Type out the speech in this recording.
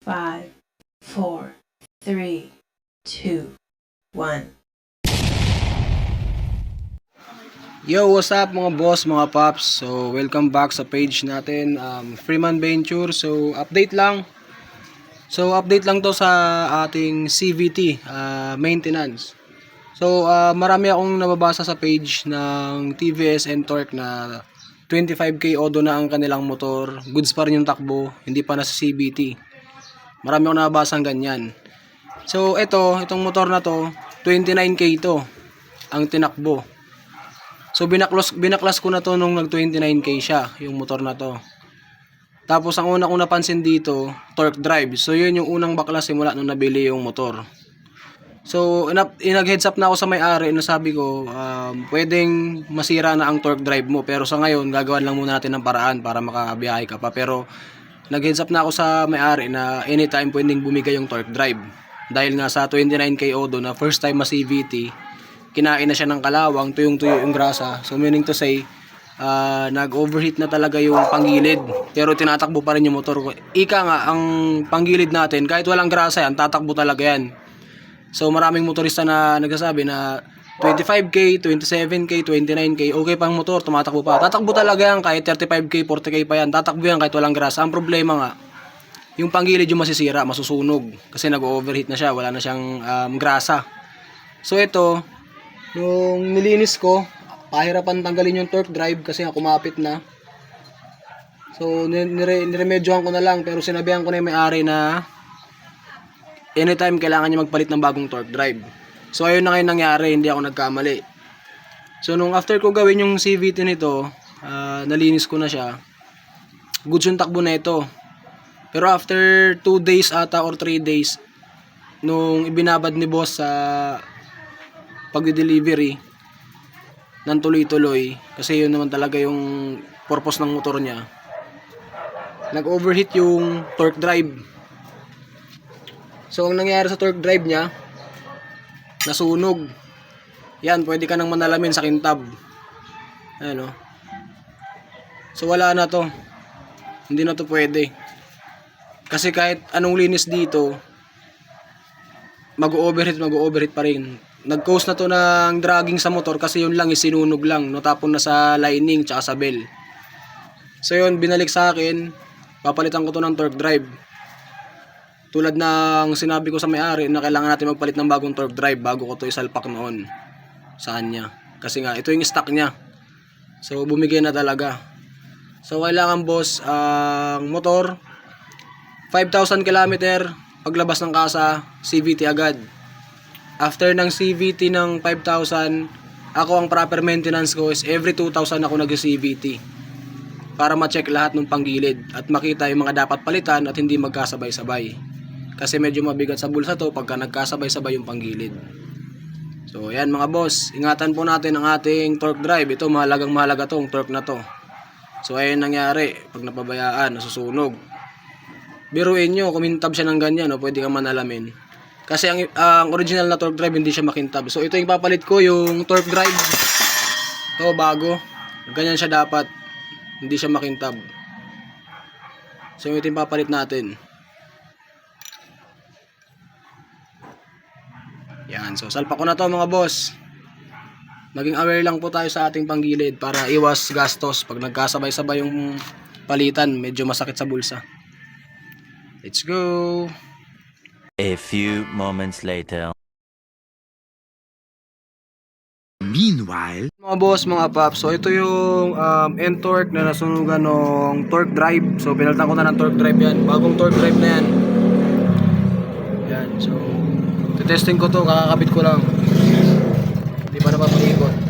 5, 4, 3, 2, 1. Yo, what's up mga boss, mga paps? So, welcome back sa page natin, Freeman Venture. So, update lang. Update lang to sa ating CVT, maintenance. So, marami akong nababasa sa page ng TVS and Torque na 25k odo na ang kanilang motor. Goods pa rin yung takbo, hindi pa nasa CVT. Marami akong nababasa ng ganyan. So, itong motor na to, 29k to ang tinakbo. So binaklas ko na to nung nag 29k siya, yung motor na to. Tapos ang una kong napansin dito, torque drive. So yun yung unang baklas simula nung nabili yung motor. So inag-heads up na ako sa may-ari na sabi ko, pwedeng masira na ang torque drive mo. Pero sa ngayon, gagawan lang muna natin ng paraan para makabiyahe ka pa. Pero nag-heads up na ako sa may-ari na anytime pwedeng bumigay yung torque drive. Dahil nga sa 29k odo na first time ma-CVT, kinain na siya ng kalawang, tuyong-tuyo yung grasa. So meaning to say, nag-overheat na talaga yung panggilid. Pero tinatakbo pa rin yung motor ko. Ika nga, ang panggilid natin, kahit walang grasa yan, tatakbo talaga yan. So maraming motorista na nagsasabi na 25k, 27k, 29k, okay pang motor, tumatakbo pa. Tatakbo talaga yan, kahit 35k, 40k pa yan. Tatakbo yan kahit walang grasa. Ang problema nga, yung panggilid yung masisira, masusunog. Kasi nag-overheat na siya, wala na siyang grasa. So ito, nung nilinis ko, pahirapan tanggalin yung torque drive kasi nga kumapit na. So niremedyohan ko na lang, pero sinabihan ko na yung may-ari na anytime kailangan niya magpalit ng bagong torque drive. So ayun na ngayon nangyari, hindi ako nagkamali. So nung after ko gawin yung CVT nito, nalinis ko na siya. Goods yung takbo na ito. Pero after 2 days ata or 3 days, nung ibinabad ni boss sa pag-delivery ng tuloy-tuloy, kasi yun naman talaga yung purpose ng motor niya, nag-overheat yung torque drive. So ang nangyari sa torque drive niya, nasunog. Yan, pwede ka nang manalamin sa kintab. Ayan o. So wala na to, hindi na to pwede. Kasi kahit anong linis dito, mag-overheat pa rin. Nag-cause na to ng dragging sa motor kasi yun lang is sinunog lang, no, tapon na sa lining tsaka sa bell. So yun, binalik sa akin, papalitan ko to ng torque drive. Tulad ng sinabi ko sa may-ari na kailangan natin magpalit ng bagong torque drive bago ko to isalpak noon sa kanya. Kasi nga, ito yung stock niya. So bumigay na talaga. So kailangan boss, ang motor 5,000 km, paglabas ng kasa, CVT agad. After ng CVT ng 5,000, ako ang proper maintenance ko is every 2,000 ako nag-CVT. Para ma-check lahat ng panggilid at makita yung mga dapat palitan at hindi magkasabay-sabay. Kasi medyo mabigat sa bulsa to pagka nagkasabay-sabay yung panggilid. So yan mga boss, ingatan po natin ang ating torque drive. Ito mahalaga tong torque na to. So ayun nangyari, pag napabayaan, nasusunog. Biruin nyo, kumintab siya ng ganyan, no? Pwede kang manalamin. Kasi ang original na torque drive hindi siya makintab. So ito yung papalit ko, yung torque drive. Ito bago. Ganyan siya dapat. Hindi siya makintab. So ito yung papalit natin. Yan. So salpak ko na to mga boss. Maging aware lang po tayo sa ating panggilid para iwas gastos. Pag nagkasabay-sabay yung palitan, medyo masakit sa bulsa. Let's go! A few moments later. Meanwhile, Mga boss, mga paps, so ito yung end torque na nasunugan ng torque drive. So pinalitan ko na ng torque drive yan. Bagong torque drive na yan. Yan, so testing ko to, kakakabit ko lang. Hindi pa napapaikot.